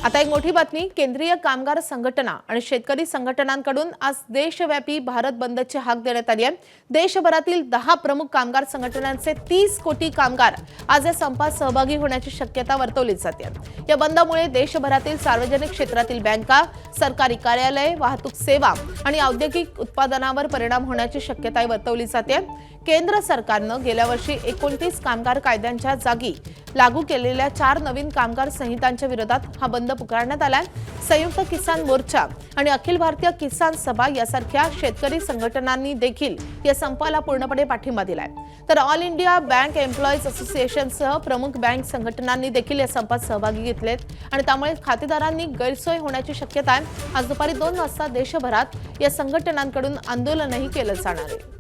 आता एक मोठी बातमी, केंद्रीय कामगार संघटना आणि शेतकरी संघटनांकडून आज देशव्यापी भारत बंदची हाक देण्यात आली आहे। देशभरातील 10 प्रमुख कामगार संघटनांचे 30 कोटी कामगार आज या संपात सहभागी होण्याची शक्यता वर्तवली जाते। या बंदमुळे देशभरातील सार्वजनिक क्षेत्रातील बँका, सरकारी कार्यालय, वाहतूक सेवा आणि औद्योगिक उत्पादनावर परिणाम होण्याची शक्यता वर्तवली जाते। केंद्र सरकारने गेल्या वर्षी 29 कामगार कायद्यांच्या जागी लागू केलेल्या 4 नवीन कामगार संहितांच्या विरोधात हा बंद पुकारण्यात आलाय। संयुक्त किसान मोर्चा आणि अखिल भारतीय किसान सभा यासारख्या शेतकरी संघटनांनी देखील या संपाला पूर्णपणे पाठिंबा दिलाय। तर ऑल इंडिया बँक एम्प्लॉईज असोसिएशनसह प्रमुख बँक संघटनांनी देखील या संपात सहभागी घेतलेत आणि त्यामुळे खातेदारांनी गैरसोय होण्याची शक्यता आहे। आज दुपारी 2 वाजता देशभरात या संघटनांकडून आंदोलनही केलं जाणार आहे।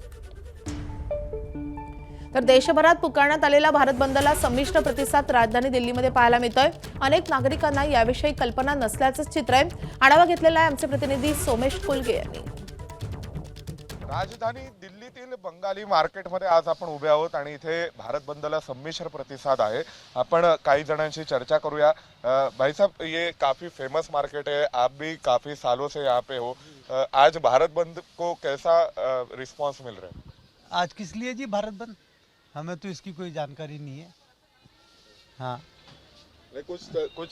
तर देशभरात पुकारण्यात आलेला भारत बंदला संमिश्र प्रतिसाद राजधानी दिल्लीमध्ये पाहायला मिळतोय। अनेक नागरिकांना याविषयी कल्पना नसल्याचं चित्र आहे। आढावा घेतलेला आहे आमचे प्रतिनिधी सोमेश कुलगे यांनी। राजधानी दिल्लीतील बंगाली मार्केटमध्ये आज आपण उभे आहोत आणि इथे भारत बंदला संमिश्र प्रतिसाद आहे। आपण काही जणांशी चर्चा करूया। भाई साहब, ये काफी फेमस मार्केट है, आप भी काफी सालों से यहाँ पे हो। आज भारत बंद को कैसा रिस्पांस मिल रहा है? आज किस लिए जी भारत बंद? हमें तो इसकी कोई जानकारी नहीं है। हाँ, कुछ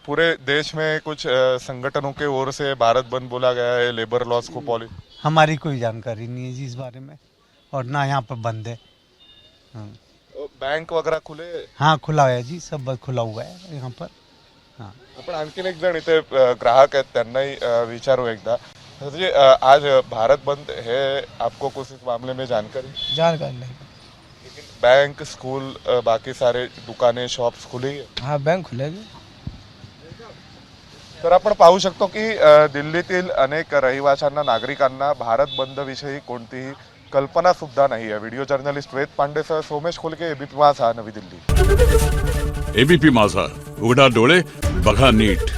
पूरे देश में कुछ संगठनों के ओर से भारत बंद बोला गया है, लेबर लॉस को पॉलिसी। हमारी कोई जानकारी नहीं है जी इस बारे में, और ना यहाँ पर बंद है। हाँ, बैंक वगैरह खुले? हाँ खुला है जी, सब खुला हुआ है यहाँ पर। हाँ, आपण आणखीन एक जण इथे ग्राहक आहेत, त्यांनाही विचारू एकदा। जी आज भारत बंद है, आपको कुछ इस मामले में जानकारी नहीं। लेकिन बैंक, स्कूल, बाकी सारे दुकानें, शॉप्स खुली है? हाँ, बैंक खुलेगी। तर आपण पाहू शकतो की दिल्लीतील अनेक रहिवाशांना, नागरिकांना भारत बंद विषयी कोणतीही कल्पना सुद्धा नाही आहे। व्हिडिओ जर्नलिस्ट वेद पांडेसह सोमेश खुलके, एबीपी माझा, नवी दिल्ली। एबीपी माझा, उघडा डोळे बघा नीट।